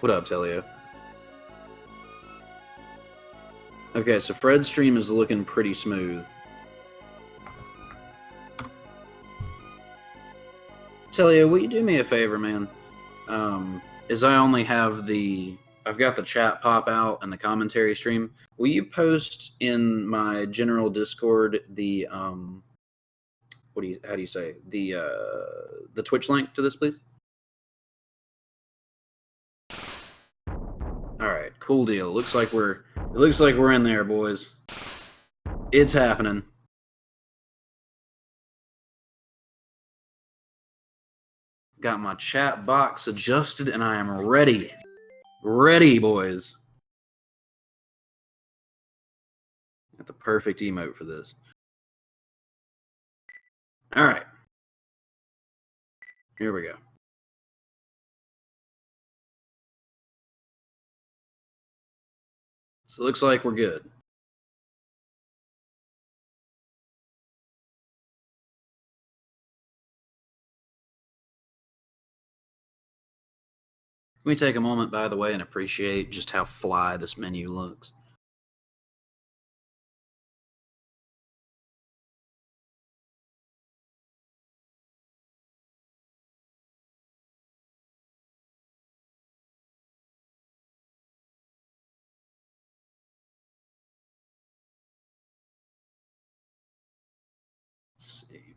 What up, Telio? Okay, so Fred's stream is looking pretty smooth. Telio, will you do me a favor, man? Is I only have I've got the chat pop out and the commentary stream. Will you post in my general Discord the how do you say the Twitch link to this, please? All right, cool deal. It looks like we're in there, boys. It's happening. Got my chat box adjusted and I am ready. Ready, boys. Got the perfect emote for this. All right. Here we go. So it looks like we're good. Can we take a moment, by the way, and appreciate just how fly this menu looks? Let's see.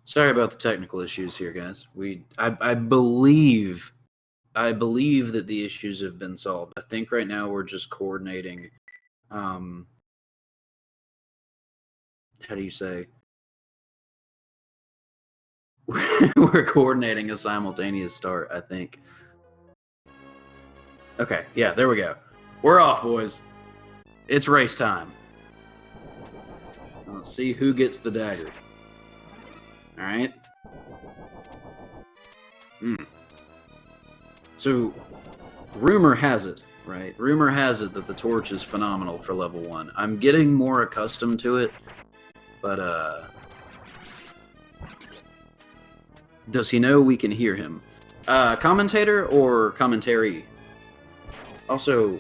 Sorry about the technical issues here, guys. I believe that the issues have been solved. I think right now we're just coordinating. How do you say? We're coordinating a simultaneous start, I think. Okay, yeah, there we go. We're off, boys. It's race time. Let's see who gets the dagger. All right. So, rumor has it, right? Rumor has it that the torch is phenomenal for level 1. I'm getting more accustomed to it, but does he know we can hear him? Commentator or commentary? Also,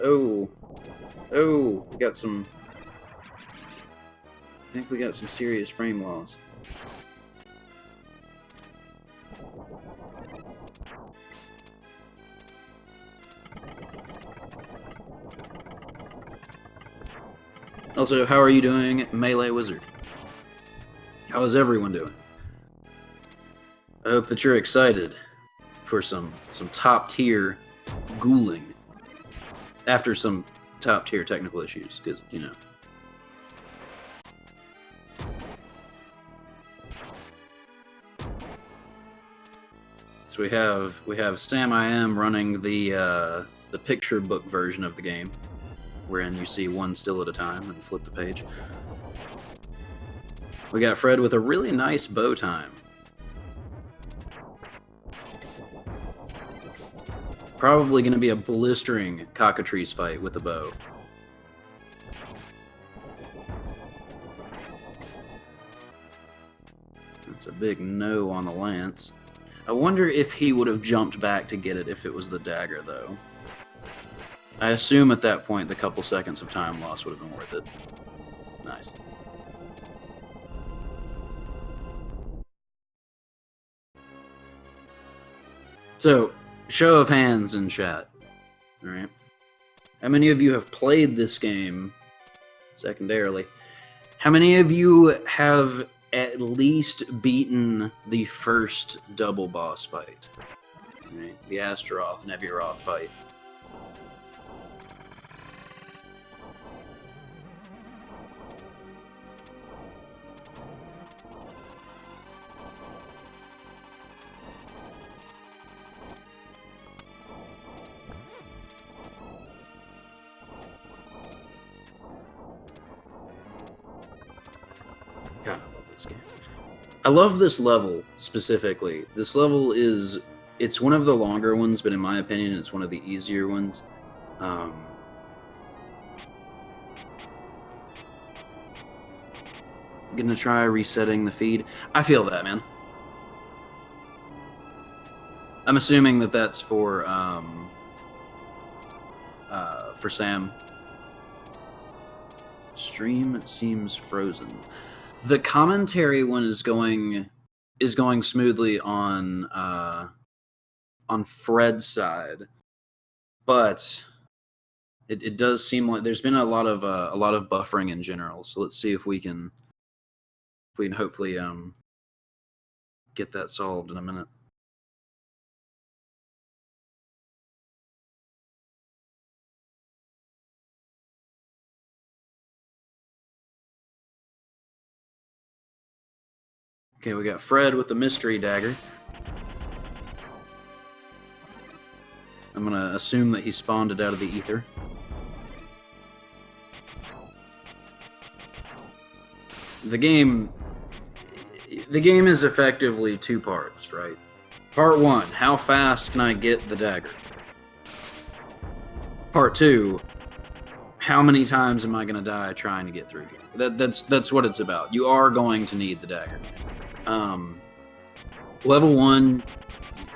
oh, we got some. I think we got some serious frame loss. Also, how are you doing, Melee Wizard? How is everyone doing? I hope that you're excited for some top tier ghouling after some top tier technical issues, because you know. So we have Sam I Am running the picture book version of the game, wherein you see one still at a time and flip the page. We got Fred with a really nice bow time. Probably going to be a blistering cockatrice fight with the bow. That's a big no on the lance. I wonder if he would have jumped back to get it if it was the dagger, though. I assume at that point the couple seconds of time lost would have been worth it. Nice. So, show of hands in chat. Alright. How many of you have played this game, secondarily? How many of you have at least beaten the first double boss fight? Right? The Astaroth, Neburoth fight. I love this level specifically. This level it's one of the longer ones, but in my opinion, it's one of the easier ones. Gonna try resetting the feed. I feel that, man. I'm assuming that that's for Sam. Stream seems frozen. The commentary one is going smoothly on Fred's side, but it does seem like there's been a lot of buffering in general. So let's see if we can hopefully get that solved in a minute. Okay, we got Fred with the mystery dagger. I'm gonna assume that he spawned it out of the ether. The game is effectively two parts, right? Part 1, how fast can I get the dagger? Part 2, how many times am I going to die trying to get through here? That's what it's about. You are going to need the dagger. Level 1,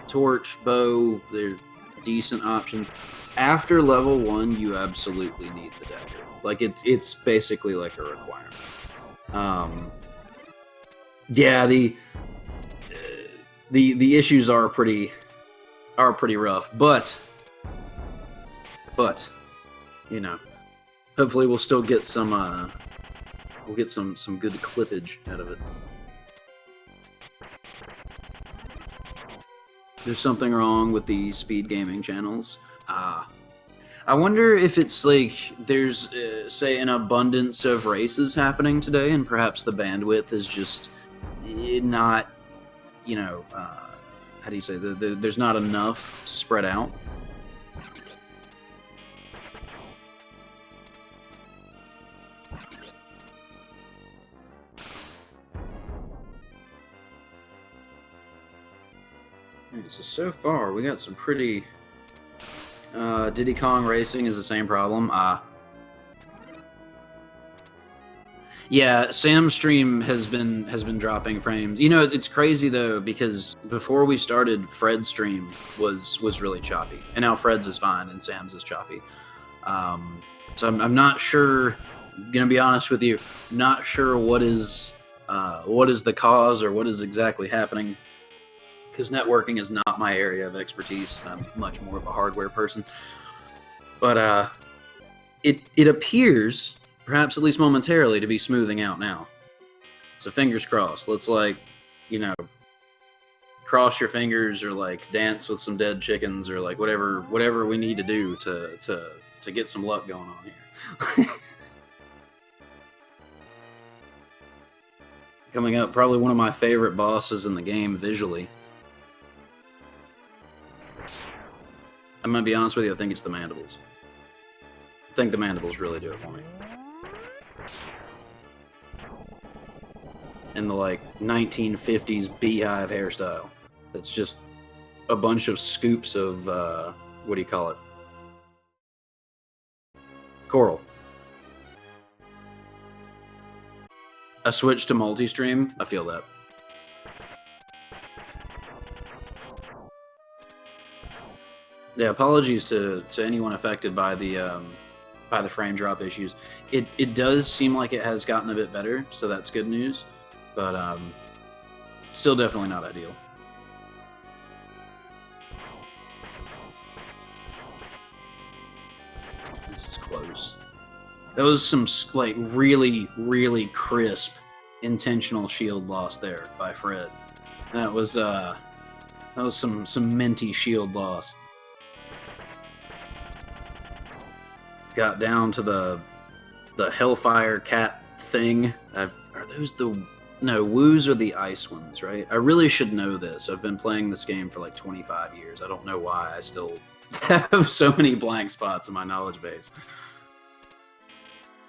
torch, bow, they're decent options. After level 1, you absolutely need the dagger. Like, it's basically like a requirement. Yeah, the issues are pretty rough, but you know, hopefully we'll still get some some good clippage out of it. There's something wrong with the SpeedGaming channels. I wonder if it's like there's, say, an abundance of races happening today, and perhaps the bandwidth is just not, you know, how do you say, there's not enough to spread out. Alright, so far we got some pretty... Diddy Kong Racing is the same problem. Yeah, Sam's stream has been dropping frames. You know, it's crazy though, because before we started, Fred's stream was really choppy, and now Fred's is fine and Sam's is choppy. So I'm not sure. I'm gonna be honest with you, not sure what is the cause or what is exactly happening, because networking is not my area of expertise. I'm much more of a hardware person. But it appears, perhaps at least momentarily, to be smoothing out now. So fingers crossed. Let's, like, you know, cross your fingers, or like dance with some dead chickens, or like whatever we need to do to get some luck going on here. Coming up, probably one of my favorite bosses in the game visually. I'm gonna be honest with you, I think it's the mandibles. I think the mandibles really do it for me. In the, like, 1950s beehive hairstyle. It's just a bunch of scoops of, what do you call it? Coral. I switched to multi-stream, I feel that. Yeah, apologies to anyone affected by the frame drop issues. It does seem like it has gotten a bit better, so that's good news. But still definitely not ideal. This is close. That was some, like, really, really crisp intentional shield loss there by Fred. That was some minty shield loss. Got down to the Hellfire Cat thing. Are those the... No, woos are the ice ones, right? I really should know this. I've been playing this game for like 25 years. I don't know why I still have so many blank spots in my knowledge base.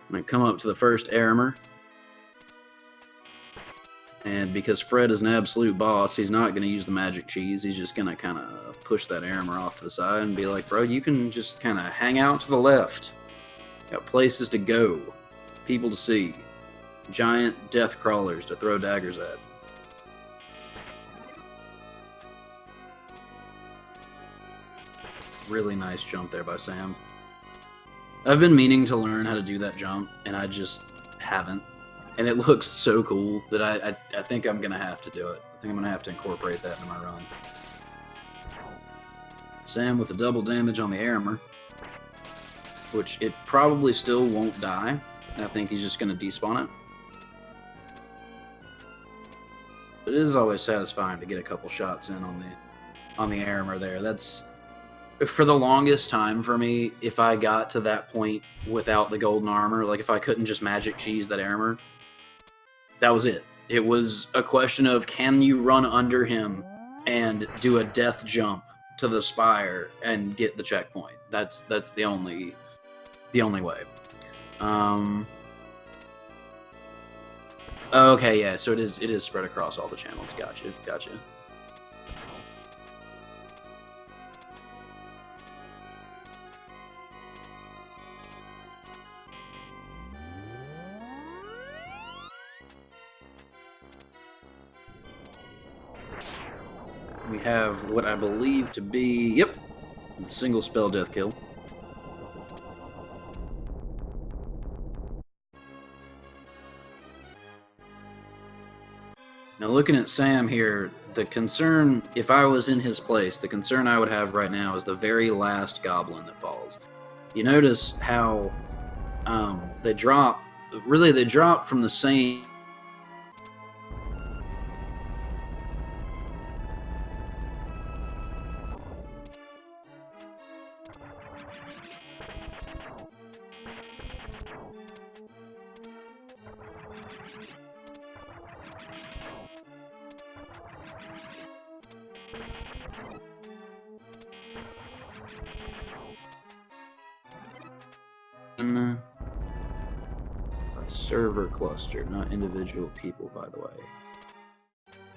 I'm gonna come up to the first Aramer. And because Fred is an absolute boss, he's not going to use the magic cheese. He's just going to kind of push that armor off to the side and be like, bro, you can just kind of hang out to the left. Got places to go, people to see, giant death crawlers to throw daggers at. Really nice jump there by Sam. I've been meaning to learn how to do that jump, and I just haven't. And it looks so cool that I think I'm going to have to do it. I think I'm going to have to incorporate that in my run. Sam with the double damage on the armor, which it probably still won't die. I think he's just going to despawn it. But it is always satisfying to get a couple shots in on the armor there. That's, for the longest time for me, if I got to that point without the golden armor, like if I couldn't just magic cheese that armor, that was it. It was a question of, can you run under him and do a death jump to the spire and get the checkpoint? That's the only way. Okay, yeah, so it is spread across all the channels. Gotcha. We have what I believe to be, yep, the single spell death kill. Now looking at Sam here, the concern, if I was in his place, the concern I would have right now is the very last goblin that falls. You notice how they drop from the same... By server cluster, not individual people, by the way.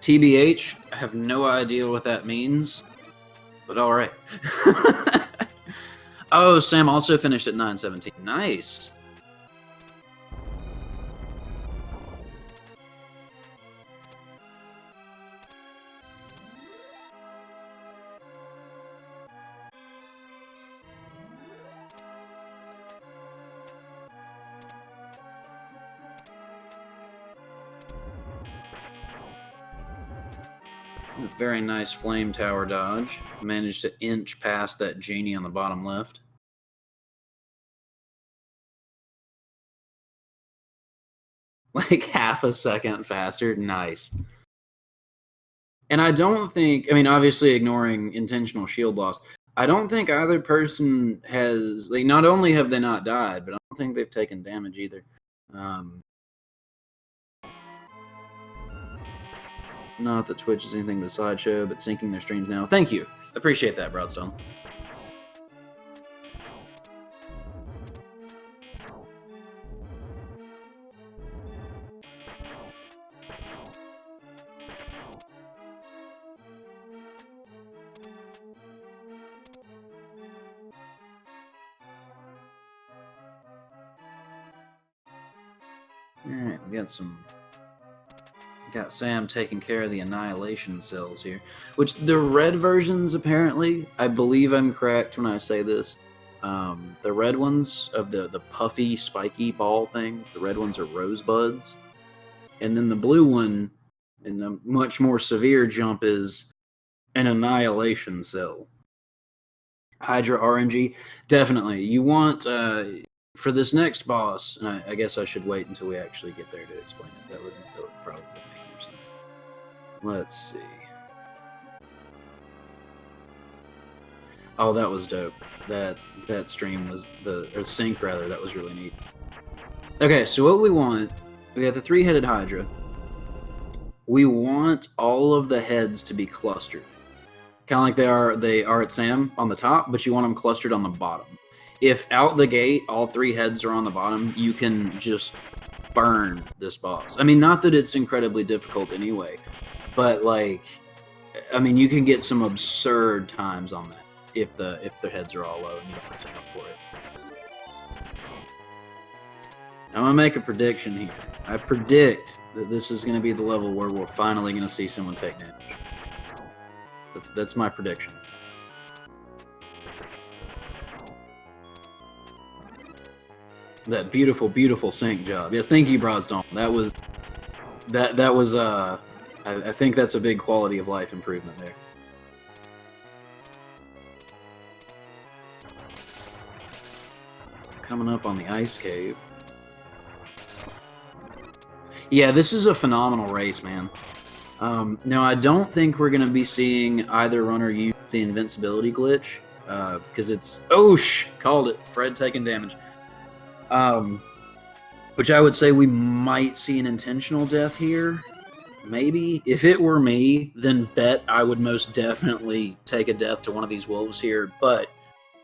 TBH, I have no idea what that means, but alright. Oh, Sam also finished at 9:17. Nice! A very nice flame tower dodge. Managed to inch past that genie on the bottom left. Like half a second faster. Nice. And I don't think, I mean, obviously ignoring intentional shield loss, I don't think either person has, like, not only have they not died, but I don't think they've taken damage either. Not that Twitch is anything but a sideshow, but syncing their streams now. Thank you. Appreciate that, Broadstone. Alright, we got Sam taking care of the annihilation cells here. Which, the red versions, apparently, I believe I'm correct when I say this, the red ones of the puffy, spiky ball thing, the red ones are rosebuds. And then the blue one, and a much more severe jump, is an annihilation cell. Hydra RNG, definitely. You want, for this next boss, and I guess I should wait until we actually get there to explain it. That would probably make more sense. Let's see. Oh, that was dope. That stream was or sync rather, that was really neat. Okay, so what we want, we got the three-headed Hydra. We want all of the heads to be clustered. Kind of like they are at Sam on the top, but you want them clustered on the bottom. If out the gate all three heads are on the bottom, you can just burn this boss. I mean, not that it's incredibly difficult anyway, but like, I mean, you can get some absurd times on that if the heads are all low and you don't have to jump for it. I'm gonna make a prediction here. I predict that this is gonna be the level where we're finally gonna see someone take damage. That's my prediction. That beautiful, beautiful sync job. Yes, thank you, Broadstorm. That was I think that's a big quality of life improvement there. Coming up on the ice cave. Yeah, this is a phenomenal race, man. Now, I don't think we're going to be seeing either runner use the invincibility glitch, because it's... Oh, called it. Fred taking damage. Which I would say we might see an intentional death here. Maybe. If it were me, then bet I would most definitely take a death to one of these wolves here, but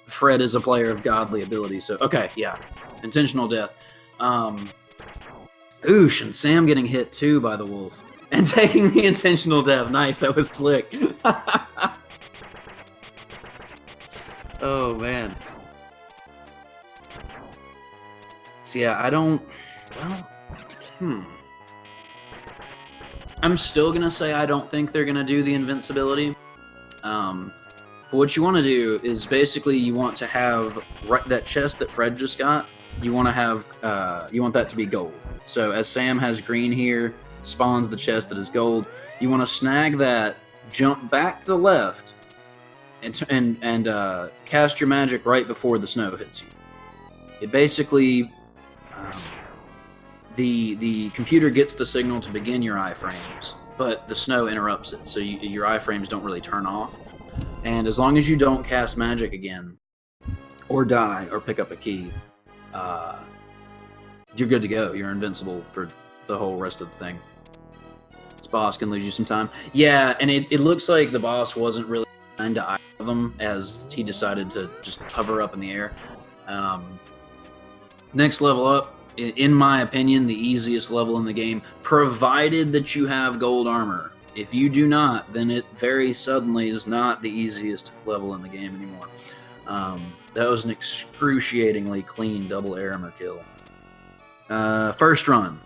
Fred is a player of godly ability, so... Okay, yeah. Intentional death. Oosh, and Sam getting hit too by the wolf. And taking the intentional death. Nice, that was slick. Oh, man. So yeah, I don't... Well, I'm still going to say I don't think they're going to do the invincibility. But what you want to do is basically you want to have that chest that Fred just got, you want to have, you want that to be gold. So as Sam has green here, spawns the chest that is gold, you want to snag that, jump back to the left, and cast your magic right before the snow hits you. It basically... The computer gets the signal to begin your iframes, but the snow interrupts it, so your iframes don't really turn off. And as long as you don't cast magic again, or die, or pick up a key, you're good to go. You're invincible for the whole rest of the thing. This boss can lose you some time. Yeah, and it looks like the boss wasn't really trying to eye of him, as he decided to just hover up in the air. Next level up, in my opinion, the easiest level in the game, provided that you have gold armor. If you do not, then it very suddenly is not the easiest level in the game anymore. That was an excruciatingly clean double armor kill. First run.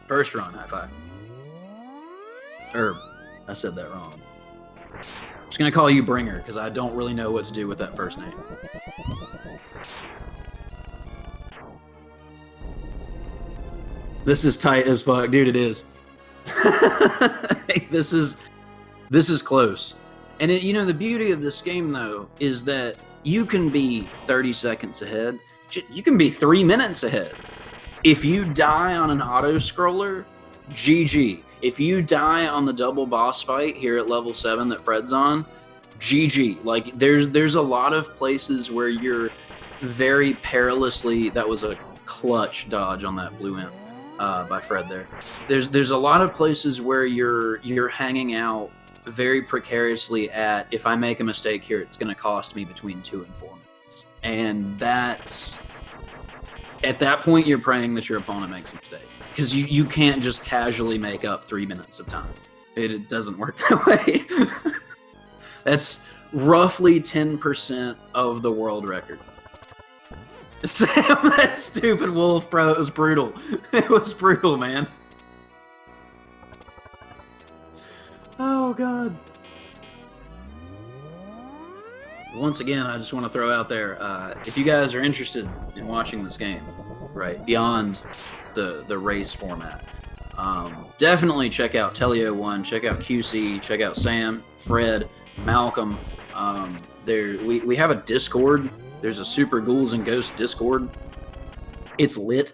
First run, high five. I said that wrong. I'm just going to call you Bringer, because I don't really know what to do with that first name. This is tight as fuck. Dude, it is. This is close. And you know, the beauty of this game, though, is that you can be 30 seconds ahead. You can be 3 minutes ahead. If you die on an auto-scroller, GG. If you die on the double boss fight here at level 7 that Fred's on, GG. Like, there's a lot of places where you're very perilously... That was a clutch dodge on that blue imp. By Fred there. There's a lot of places where you're hanging out very precariously at, if I make a mistake here, it's going to cost me between 2 and 4 minutes. And that's... At that point, you're praying that your opponent makes a mistake. Because you can't just casually make up 3 minutes of time. It doesn't work that way. That's roughly 10% of the world record. Sam, that stupid wolf, bro, it was brutal. It was brutal, man. Oh, God. Once again, I just want to throw out there, if you guys are interested in watching this game, right, beyond the race format, definitely check out Telio1, check out QC, check out Sam, Fred, Malcolm. We have a Discord. There's a Super Ghouls and Ghosts Discord. It's lit.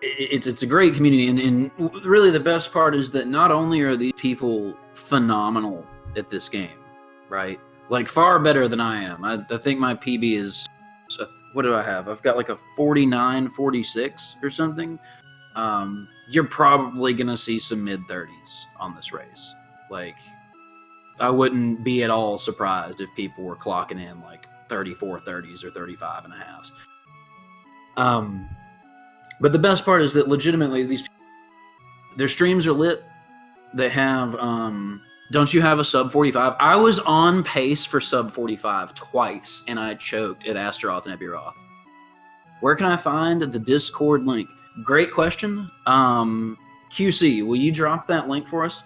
It's a great community, and really the best part is that not only are these people phenomenal at this game, right? Like, far better than I am. I think my PB is... What do I have? I've got like a 49, 46 or something. You're probably going to see some mid-30s on this race. Like... I wouldn't be at all surprised if people were clocking in like 34 30s or 35 and a halves. But the best part is that legitimately their streams are lit. They have don't you have a sub 45? I was on pace for sub 45 twice, and I choked at Astaroth and Epiroth. Where can I find the Discord link? Great question. QC, will you drop that link for us?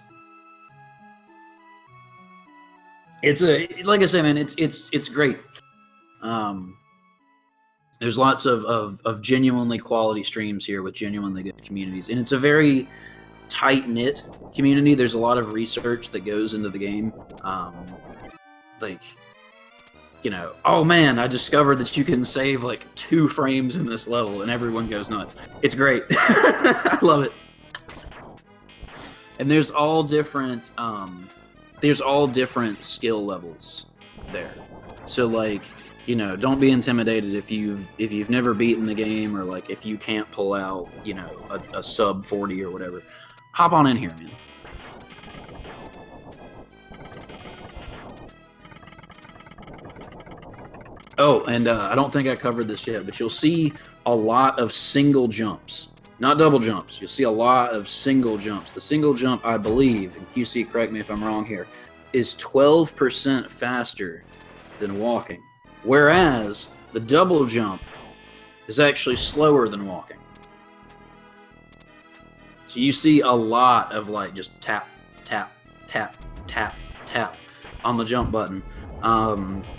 It's like I say, man, it's great. There's lots of genuinely quality streams here with genuinely good communities, and it's a very tight-knit community. There's a lot of research that goes into the game. Like, you know, oh man, I discovered that you can save like 2 frames in this level, and everyone goes nuts. It's great. I love it. And there's all different skill levels there. So like, you know, don't be intimidated if you've never beaten the game, or like if you can't pull out, you know, a sub 40 or whatever. Hop on in here, man. Oh, and I don't think I covered this yet, but you'll see a lot of single jumps. Not double jumps. You'll see a lot of single jumps. The single jump, I believe, and QC, correct me if I'm wrong here, is 12% faster than walking. Whereas the double jump is actually slower than walking. So you see a lot of like just tap, tap, tap, tap, tap on the jump button.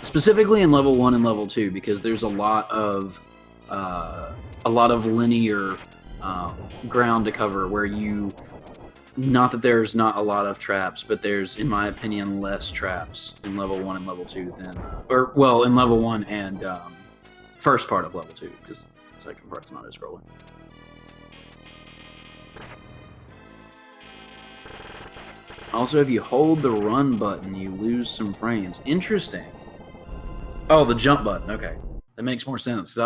Specifically in level 1 and level 2, because there's a lot of linear ground to cover where you, not that there's not a lot of traps, but there's, in my opinion, less traps in level 1 and level 2 than, in level 1 and first part of level 2, because the second part's not as scrolling. Also, if you hold the run button, you lose some frames. Interesting. Oh, the jump button. Okay, that makes more sense. I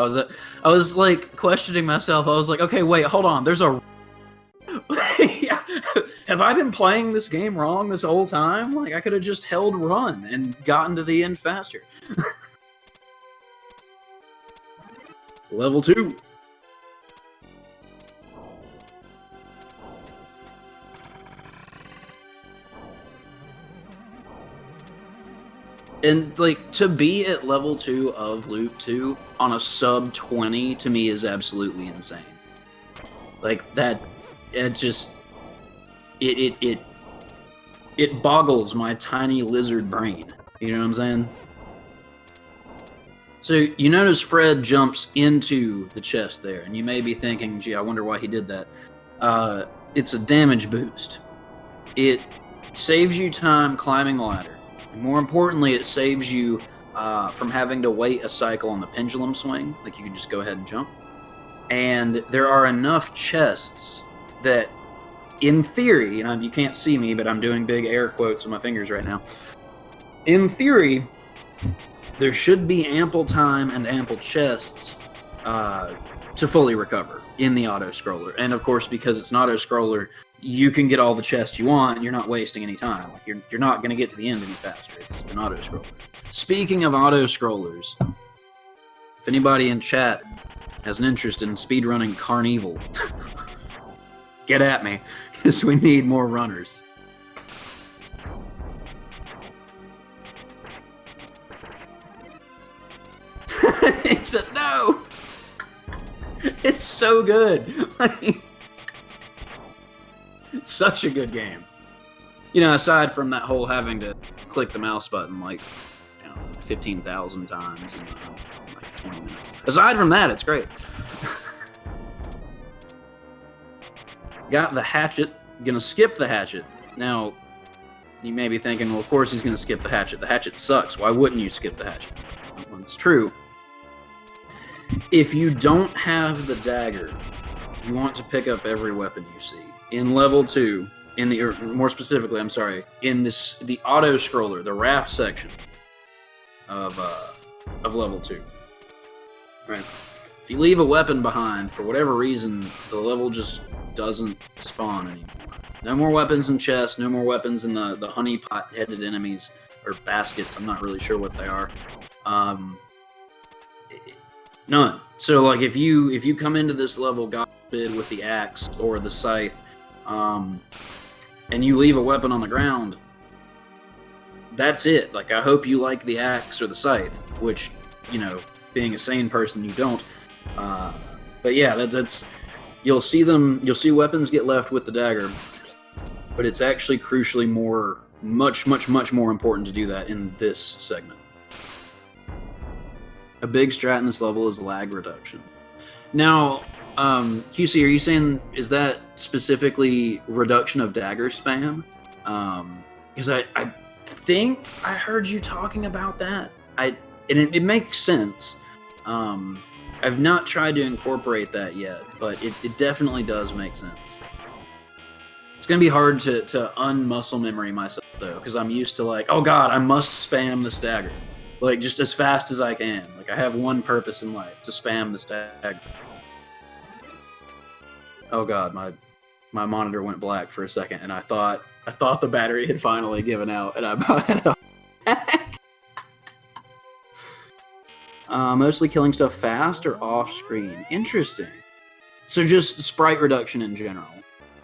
was like questioning myself. I was like, okay, wait, hold on. There's a. Have I been playing this game wrong this whole time? Like, I could have just held run and gotten to the end faster. Level 2. And, like, to be at level 2 of Loop 2 on a sub 20 to me is absolutely insane. Like, that, it just, it boggles my tiny lizard brain. You know what I'm saying? So, you notice Fred jumps into the chest there, and you may be thinking, gee, I wonder why he did that. It's a damage boost. It saves you time climbing the ladder. And more importantly, it saves you from having to wait a cycle on the pendulum swing. Like, you can just go ahead and jump. And there are enough chests that, in theory, you can't see me, but I'm doing big air quotes with my fingers right now. In theory, there should be ample time and ample chests to fully recover in the auto-scroller. And of course, because it's an auto-scroller, you can get all the chests you want, and you're not wasting any time. Like, you're not going to get to the end any faster. It's an auto-scroller. Speaking of auto-scrollers, if anybody in chat has an interest in speedrunning Carnival, get at me, because we need more runners. He said, no! It's so good! It's such a good game. You know, aside from that whole having to click the mouse button like 15,000 times in like 20 minutes. Aside from that, it's great. Got the hatchet. Gonna skip the hatchet. Now, you may be thinking, well, of course he's gonna skip the hatchet. The hatchet sucks. Why wouldn't you skip the hatchet? Well, it's true. If you don't have the dagger, you want to pick up every weapon you see. In level 2, or more specifically, I'm sorry, in the auto scroller, the raft section of level 2. Right. If you leave a weapon behind, for whatever reason, the level just doesn't spawn anymore. No more weapons in chests, no more weapons in the honeypot-headed enemies, or baskets, I'm not really sure what they are. None. So like if you come into this level, God forbid, with the axe or the scythe, and you leave a weapon on the ground, that's it. Like, I hope you like the axe or the scythe, which, you know, being a sane person, you don't. But yeah, that's you'll see weapons get left with the dagger, but it's actually crucially much more important to do that in this segment. A big strat in this level is lag reduction. Now, QC, are you saying, is that specifically reduction of dagger spam? Because I think I heard you talking about that. And it makes sense. I've not tried to incorporate that yet, but it definitely does make sense. It's going to be hard to unmuscle memory myself, though, because I'm used to, like, oh god, I must spam this dagger. Like, just as fast as I can. Like, I have one purpose in life, to spam this dagger. Oh god, my monitor went black for a second, and I thought the battery had finally given out, and I bought mostly killing stuff fast or off screen. Interesting. So just sprite reduction in general.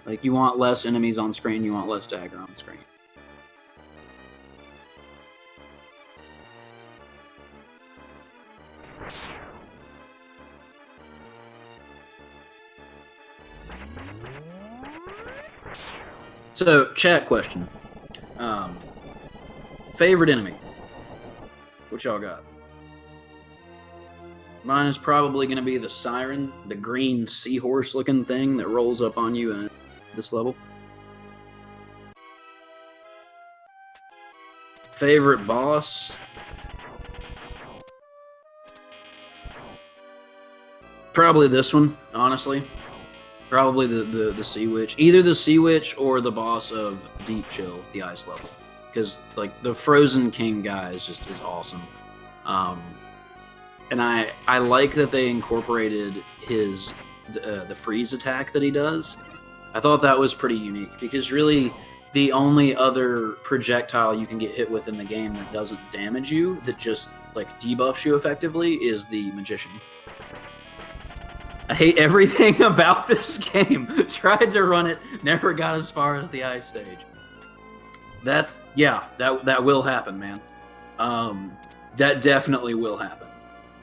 Like, you want less enemies on screen, you want less dagger on screen. So, chat question. Favorite enemy? What y'all got? Mine is probably going to be the Siren, the green seahorse-looking thing that rolls up on you in this level. Favorite boss? Probably this one, honestly. Probably the Sea Witch. Either the Sea Witch or the boss of Deep Chill, the ice level. Because, like, the Frozen King guy is awesome. And I like that they incorporated the freeze attack that he does. I thought that was pretty unique, because really the only other projectile you can get hit with in the game that doesn't damage you, that just, like, debuffs you effectively, is the Magician. I hate everything about this game. Tried to run it, never got as far as the ice stage. That will happen, man. That definitely will happen.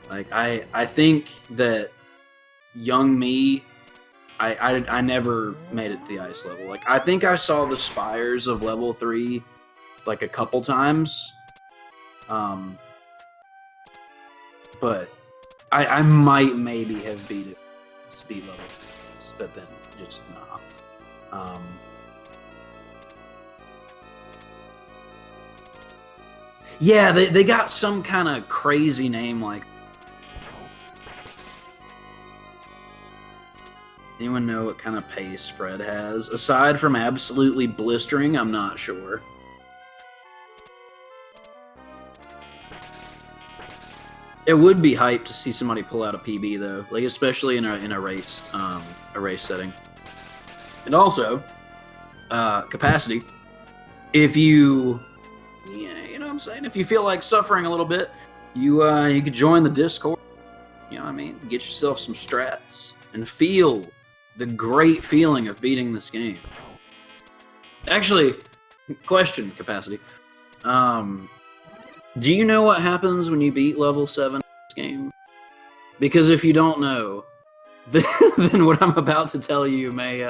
Like, I think that young me, I never made it to the ice level. Like, I think I saw the spires of level 3 like a couple times. But I might maybe have beat it speed level, but then just nah. Yeah, they got some kind of crazy name like. Anyone know what kind of pace Fred has? Aside from absolutely blistering, I'm not sure. It would be hype to see somebody pull out a PB though, like especially in a race setting. And also, capacity. If you know what I'm saying? If you feel like suffering a little bit, you could join the Discord. You know what I mean? Get yourself some strats and feel the great feeling of beating this game. Actually, question, capacity. Do you know what happens when you beat level 7 in this game? Because if you don't know, then what I'm about to tell you may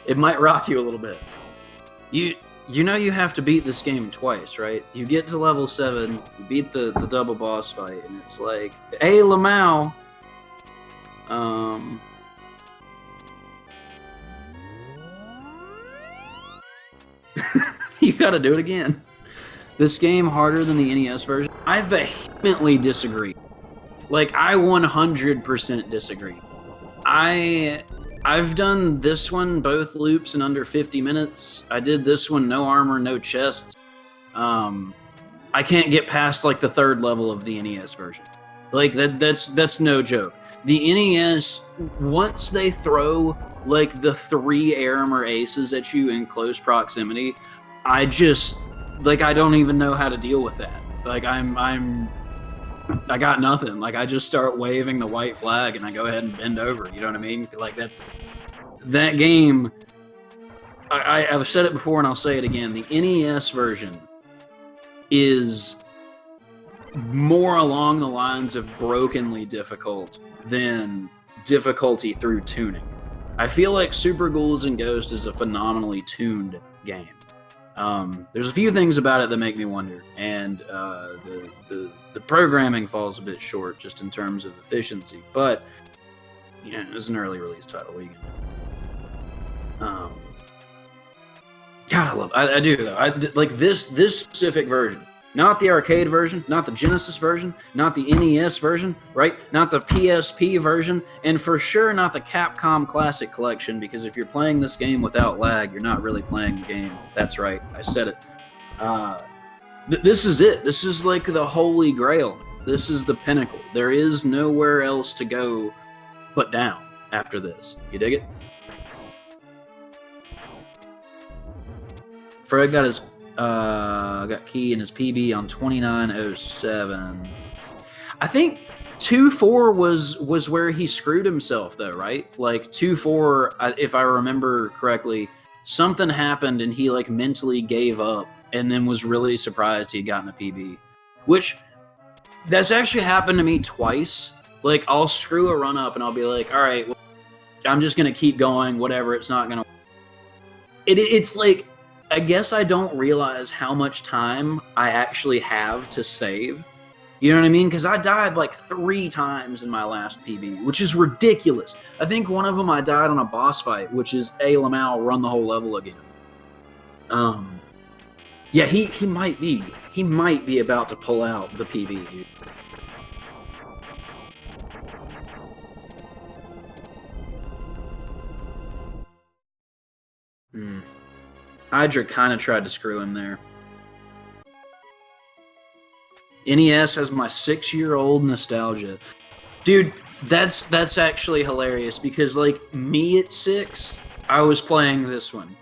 it might rock you a little bit. You know you have to beat this game twice, right? You get to level 7, you beat the double boss fight, and it's like, hey, Lamau, you gotta do it again. This game harder than the NES version? I vehemently disagree. Like, I 100% disagree. I've done this one, both loops, in under 50 minutes. I did this one, no armor, no chests. I can't get past, like, the 3rd level of the NES version. Like, that's no joke. The NES, once they throw, like, the 3 Aram or Aces at you in close proximity, I don't even know how to deal with that. Like, I got nothing. Like, I just start waving the white flag and I go ahead and bend over. You know what I mean? Like, that game. I've said it before and I'll say it again. The NES version is more along the lines of brokenly difficult than difficulty through tuning. I feel like Super Ghouls' Ghost is a phenomenally tuned game. There's a few things about it that make me wonder, and the programming falls a bit short just in terms of efficiency. But you know, it was an early release title. What are you gonna do? God, I do though. I like this specific version. Not the arcade version, not the Genesis version, not the NES version, right? Not the PSP version, and for sure not the Capcom Classic Collection, because if you're playing this game without lag, you're not really playing the game. That's right, I said it. This is it. This is like the holy grail. This is the pinnacle. There is nowhere else to go but down after this. You dig it? Fred got his got key and his PB on 2907. I think 2-4 was where he screwed himself though, right? Like 2-4, if I remember correctly, something happened and he like mentally gave up and then was really surprised he had gotten a PB. Which that's actually happened to me twice. Like I'll screw a run up and I'll be like, all right, well, I'm just gonna keep going, whatever, it's not gonna it's like, I guess I don't realize how much time I actually have to save. You know what I mean? Because I died like 3 times in my last PB, which is ridiculous. I think one of them I died on a boss fight, which is Lamau run the whole level again. Yeah, he might be about to pull out the PB, dude. Hydra kind of tried to screw him there. NES has my 6-year-old nostalgia. Dude, that's actually hilarious because, like, me at 6, I was playing this one.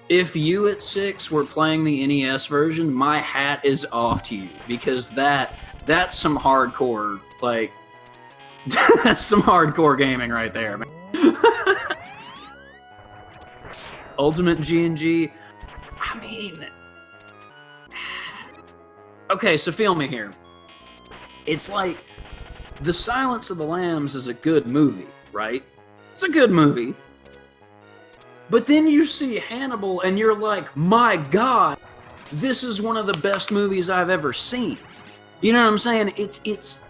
If you at 6 were playing the NES version, my hat is off to you because that's some hardcore, like, that's some hardcore gaming right there, man. Ultimate G&G. I mean, okay, so feel me here. It's like, The Silence of the Lambs is a good movie, right? It's a good movie. But then you see Hannibal and you're like, my God, this is one of the best movies I've ever seen. You know what I'm saying? It's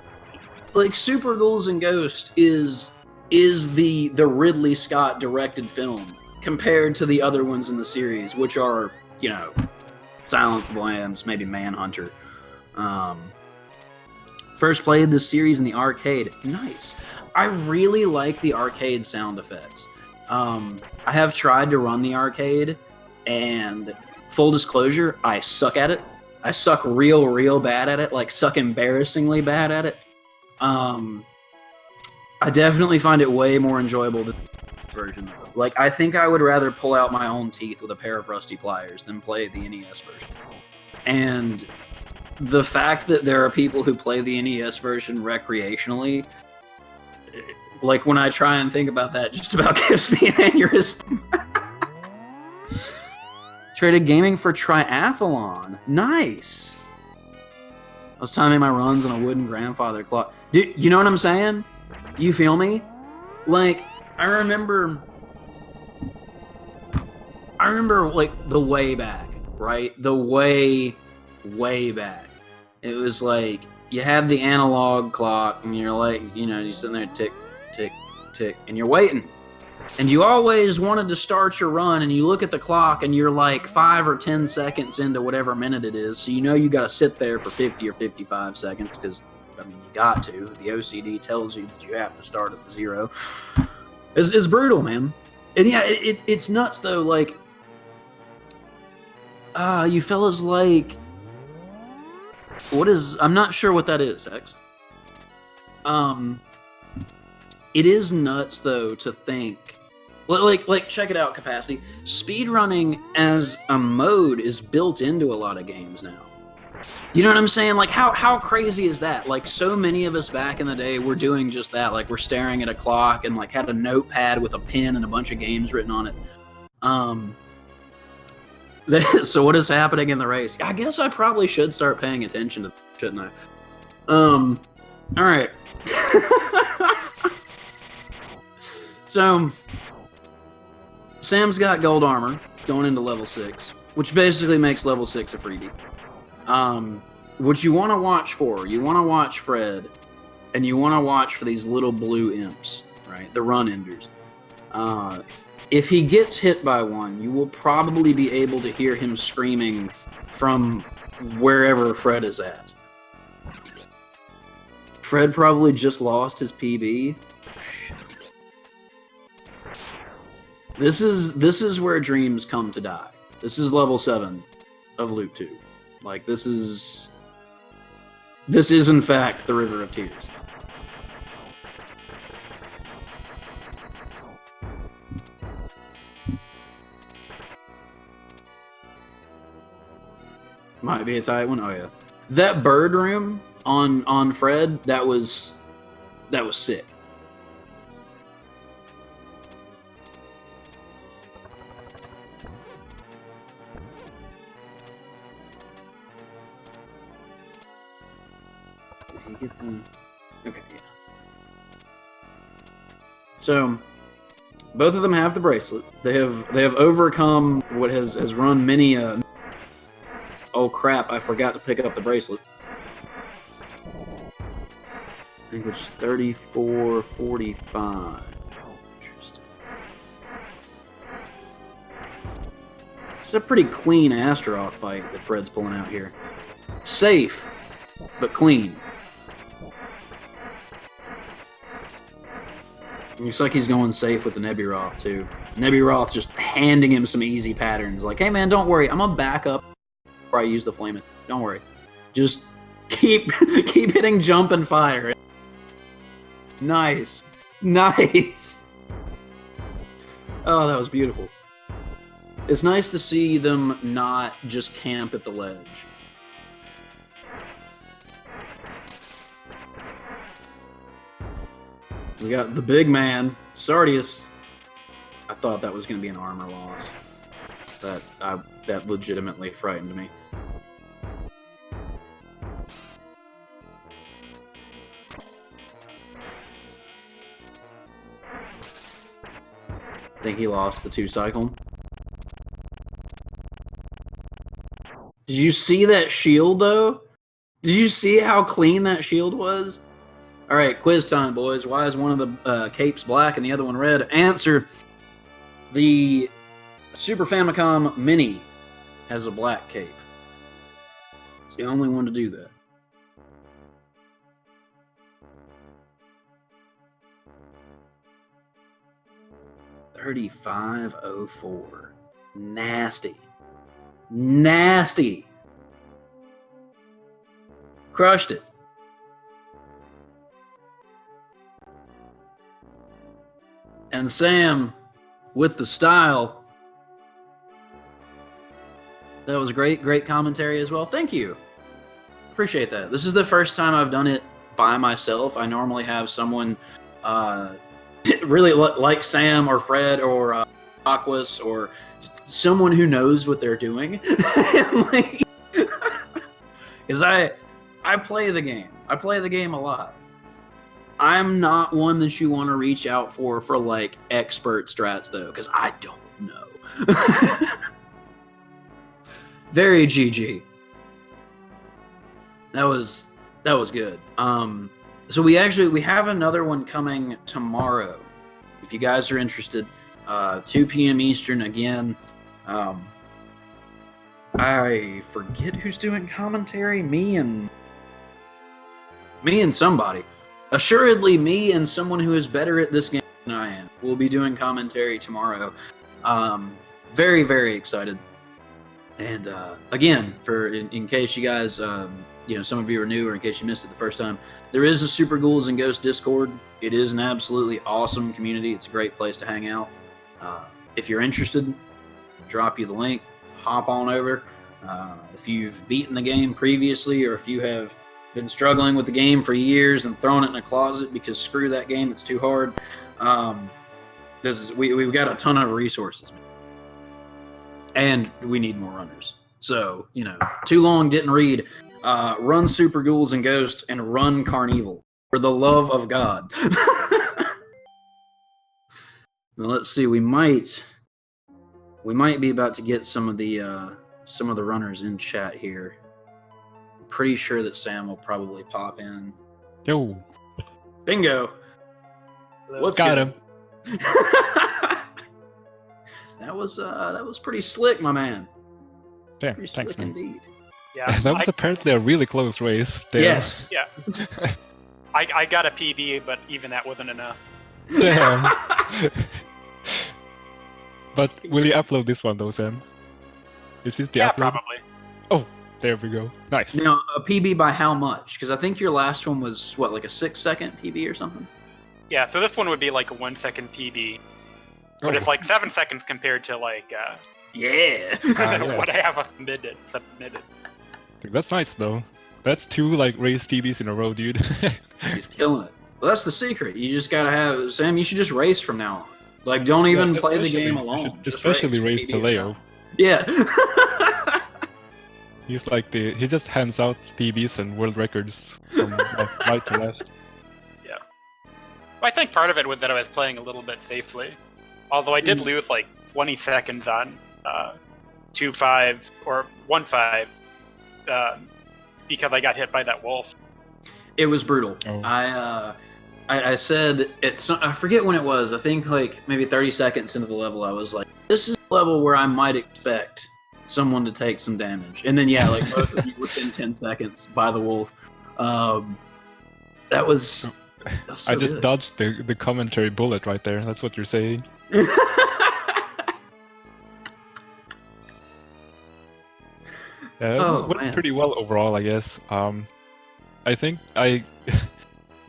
like Super Ghouls' Ghost is the Ridley Scott directed film compared to the other ones in the series, which are, you know, Silence of the Lambs, maybe Manhunter. First played this series in the arcade. Nice. I really like the arcade sound effects. I have tried to run the arcade, and full disclosure, I suck at it. I suck real bad at it, like suck embarrassingly bad at it. I definitely find it way more enjoyable than the version. Like, I think I would rather pull out my own teeth with a pair of rusty pliers than play the NES version. And the fact that there are people who play the NES version recreationally, like, when I try and think about that, just about gives me an aneurysm. Traded gaming for triathlon. Nice. I was timing my runs on a wooden grandfather clock. Dude, you know what I'm saying? You feel me? Like, I remember like the way back, right? The way back. It was like you had the analog clock and you're like, you know, you're sitting there tick, tick, tick, and you're waiting. And you always wanted to start your run and you look at the clock and you're like 5 or 10 seconds into whatever minute it is. So you know you got to sit there for 50 or 55 seconds because, I mean, you got to. The OCD tells you that you have to start at the 0. It's brutal, man. And yeah, it's nuts though. Like, you fellas like, what is, I'm not sure what that is, X. It is nuts though to think, like check it out, Capacity. Speedrunning as a mode is built into a lot of games now. You know what I'm saying? Like, how crazy is that? Like, so many of us back in the day were doing just that. Like, we're staring at a clock and, like, had a notepad with a pen and a bunch of games written on it. So what is happening in the race? I guess I probably should start paying attention to, shouldn't I? All right. So, Sam's got gold armor going into level 6, which basically makes level 6 a freebie. What you want to watch for, you want to watch Fred, and you want to watch for these little blue imps, right? The run enders. If he gets hit by one, you will probably be able to hear him screaming from wherever Fred is at. Fred probably just lost his PB. This is where dreams come to die. This is level 7 of Loop 2. Like, this is in fact the River of Tears. Might be a tight one. Oh yeah, that bird room on Fred, that was sick. Did he get the? Okay, yeah. So both of them have the bracelet. They have overcome what has run many oh crap, I forgot to pick up the bracelet. I think it's 34-45. Interesting. It's a pretty clean Astaroth fight that Fred's pulling out here. Safe, but clean. Looks like he's going safe with the Neburoth too. Neburoth just handing him some easy patterns. Like, hey man, don't worry, I'm gonna back up before I use the flame. Don't worry. Just keep hitting jump and fire. Nice. Nice. Oh, that was beautiful. It's nice to see them not just camp at the ledge. We got the big man, Sardius. I thought that was going to be an armor loss. That legitimately frightened me. Think he lost the 2 cycle. Did you see that shield though? Did you see how clean that shield was? All right, quiz time, boys. Why is one of the capes black and the other one red? Answer: the Super Famicom Mini has a black cape. It's the only one to do that. $35.04. Nasty. Nasty. Crushed it. And Sam, with the style. That was great. Great commentary as well. Thank you. Appreciate that. This is the first time I've done it by myself. I normally have someone really like Sam or Fred or Aquas or someone who knows what they're doing. Because I play the game. I play the game a lot. I'm not one that you want to reach out for like expert strats though, because I don't know. Very GG. That was good. So we have another one coming tomorrow. If you guys are interested, 2 p.m. Eastern again. I forget who's doing commentary. Me and somebody. Assuredly, me and someone who is better at this game than I am will be doing commentary tomorrow. Very, very excited. And again, in case you guys, some of you are new, or in case you missed it the first time, there is a Super Ghouls and Ghosts Discord. It is an absolutely awesome community. It's a great place to hang out. If you're interested, drop you the link. Hop on over. If you've beaten the game previously, or if you have been struggling with the game for years and thrown it in a closet because screw that game, it's too hard. We've got a ton of resources, and we need more runners. So, too long didn't read. Run Super Ghouls and Ghosts and run Carnival for the love of God. Now, let's see. We might be about to get some of the runners in chat here. I'm pretty sure that Sam will probably pop in. Yo, bingo. What's got good? him. That was pretty slick, my man. Yeah, Pretty thanks, slick man. indeed. Yeah, That was apparently a really close race. There. Yes. Yeah. I got a PB, but even that wasn't enough. Damn. But will you upload this one though, Sam? Is it the Yeah, upload? probably. Oh, there we go. Nice. Now, a PB by how much? Because I think your last one was, what, like a 6-second PB or something? Yeah, so this one would be like a 1 second PB, but it's like 7 seconds compared to like Yeah. yeah. what I have submitted. Dude, that's nice though. That's 2 like race TVs in a row, dude. He's killing it. Well, that's the secret. You just gotta have Sam. You should just race from now on. Like, don't even play the game alone. Just Especially race to PB Leo. now. Yeah. He's like he just hands out PBs and world records from like, right to left. Yeah. Well, I think part of it was that I was playing a little bit safely, although I did lose like 20 seconds on 2-5 or 1-5 because I got hit by that wolf. It was brutal. Oh. I said I forget when it was. I think like maybe 30 seconds into the level, I was like, "This is a level where I might expect someone to take some damage." And then yeah, like both of you within 10 seconds by the wolf. That was so I just good. dodged the commentary bullet right there. That's what you're saying. Yeah, it went pretty well overall, I guess. I think I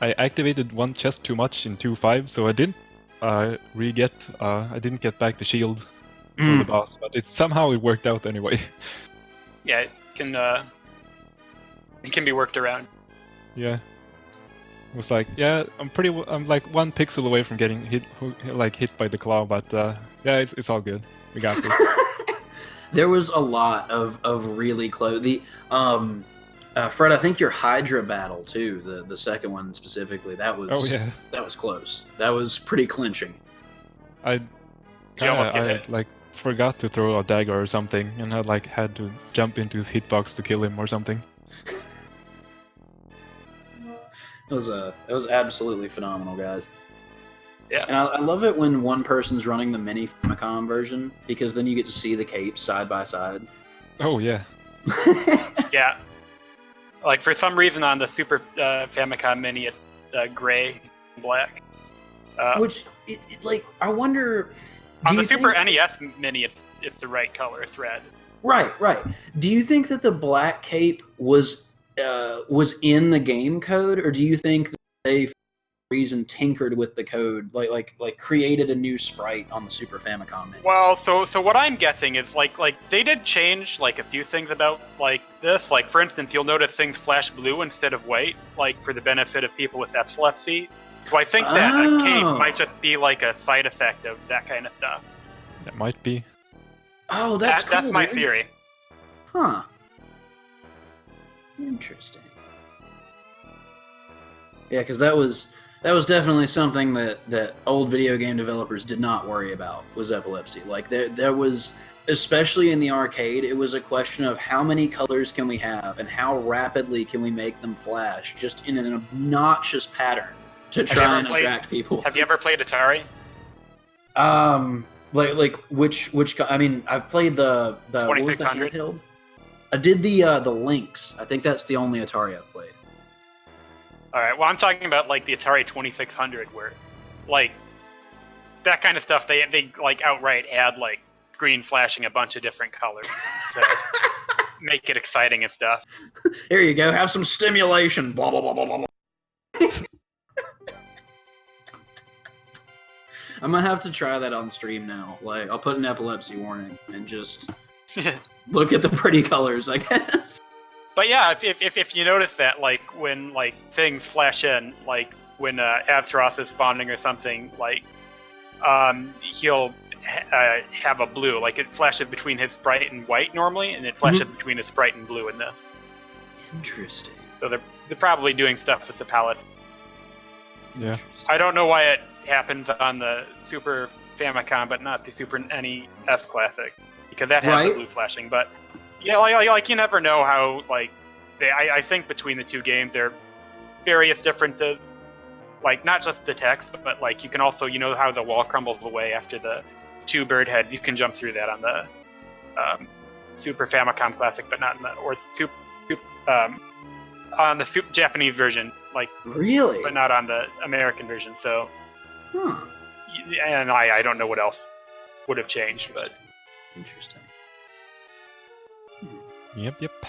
activated one chest too much in 2.5, so I didn't I didn't get back the shield for the boss, but somehow it worked out anyway. Yeah, it can be worked around. Yeah. It was like, yeah, I'm like 1 pixel away from getting hit by the claw, but yeah, it's all good. We got this. There was a lot of really close. Fred, I think your Hydra battle too, the second one specifically, that was that was close. That was pretty clinching. I like forgot to throw a dagger or something, and I like had to jump into his hitbox to kill him or something. It was absolutely phenomenal, guys. Yeah. And I love it when one person's running the mini Famicom version, because then you get to see the capes side by side. Oh yeah. Yeah. Like for some reason on the Super Famicom Mini, it's gray and black. Which, like, I wonder. On the Super NES Mini, it's the right color. It's red. Right. Do you think that the black cape was in the game code, or do you think that they, for some reason, tinkered with the code, like created a new sprite on the Super Famicom Mini? Well, so what I'm guessing is like they did change like a few things about like this. Like for instance, you'll notice things flash blue instead of white, like for the benefit of people with epilepsy. So I think that a cape might just be like a side effect of that kind of stuff. That might be. Oh, that's that's my theory. Huh. Interesting. Yeah, because that was definitely something that old video game developers did not worry about, was epilepsy. Like there was, especially in the arcade, it was a question of how many colors can we have and how rapidly can we make them flash, just in an obnoxious pattern to try and attract people. Have you ever played Atari? Like which I mean, I've played the 2600 handheld. I did the Lynx. I think that's the only Atari I've played. All right. Well, I'm talking about like the Atari 2600, where like that kind of stuff. They like outright add like screen flashing a bunch of different colors to make it exciting and stuff. Here you go. Have some stimulation. Blah blah blah blah blah. I'm gonna have to try that on stream now. Like, I'll put an epilepsy warning and just Look at the pretty colors, I guess. But yeah, if you notice that, like when like things flash in, like when Azeroth is spawning or something, like he'll have a blue, like it flashes between his sprite and white normally, and it flashes between his sprite and blue in this. Interesting. So they're probably doing stuff with the palettes. Yeah. I don't know why it happens on the Super Famicom, but not the Super NES Classic, because that has the blue flashing. But yeah, like you never know how like I think between the two games there are various differences, like not just the text, but like you can also how the wall crumbles away after the 2 bird head. You can jump through that on the Super Famicom Classic, but not in the on the Japanese version, like really, but not on the American version. So, and I don't know what else would have changed, but interesting. Yep.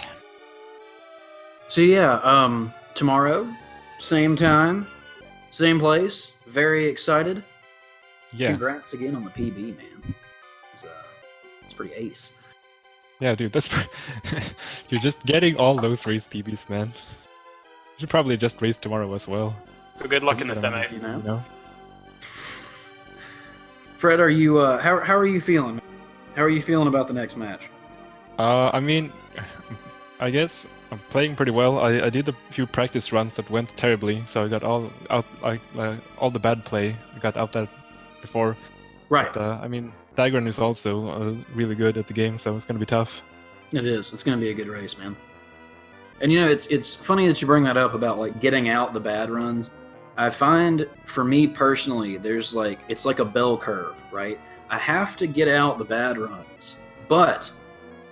So yeah, tomorrow, same time, same place. Very excited. Yeah. Congrats again on the PB, man. It's pretty ace. Yeah, dude, that's you're just getting all those race PBs, man. You should probably just race tomorrow as well. So good luck in the semis. You know? Fred, are you how are you feeling? How are you feeling about the next match? I mean, I guess I'm playing pretty well. I did a few practice runs that went terribly, so I got all the bad play. I got out that before. Right. But, I mean, Dagran is also really good at the game, so it's gonna be tough. It is. It's gonna be a good race, man. And it's funny that you bring that up about like getting out the bad runs. I find for me personally, there's like it's like a bell curve, right? I have to get out the bad runs, but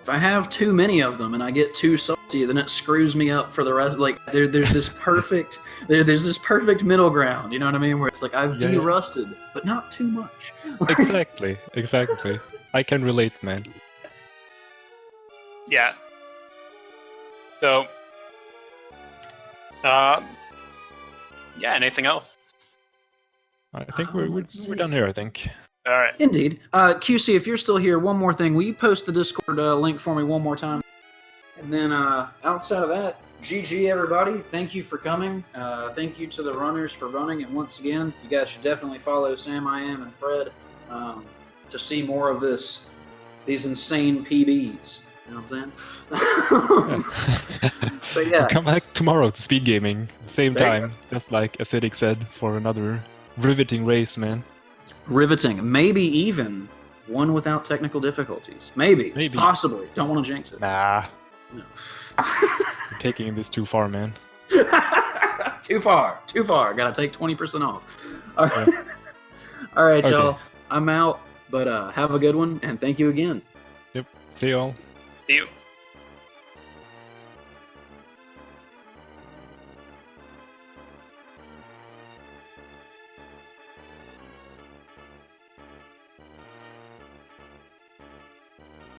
if I have too many of them and I get too salty, then it screws me up for the rest. Like there's this perfect there's this perfect middle ground. You know what I mean? Where it's like I've de-rusted, but not too much. Exactly. I can relate, man. Yeah. So, yeah. Anything else? I think we're done here. I think. All right. Indeed. QC, if you're still here, one more thing. Will you post the Discord link for me one more time? And then outside of that, GG, everybody. Thank you for coming. Thank you to the runners for running. And once again, you guys should definitely follow Sam, I Am, and Fred to see more of these insane PBs. You know what I'm saying? But yeah. Come back tomorrow to SpeedGaming, same time, just like Acidic said, for another riveting race, man. Riveting. Maybe even one without technical difficulties. Maybe. Possibly. Don't want to jinx it. Nah. No. You're taking this too far, man. Too far. Gotta take 20% off. All right, All right, y'all. I'm out, but have a good one, and thank you again. Yep. See y'all. See you.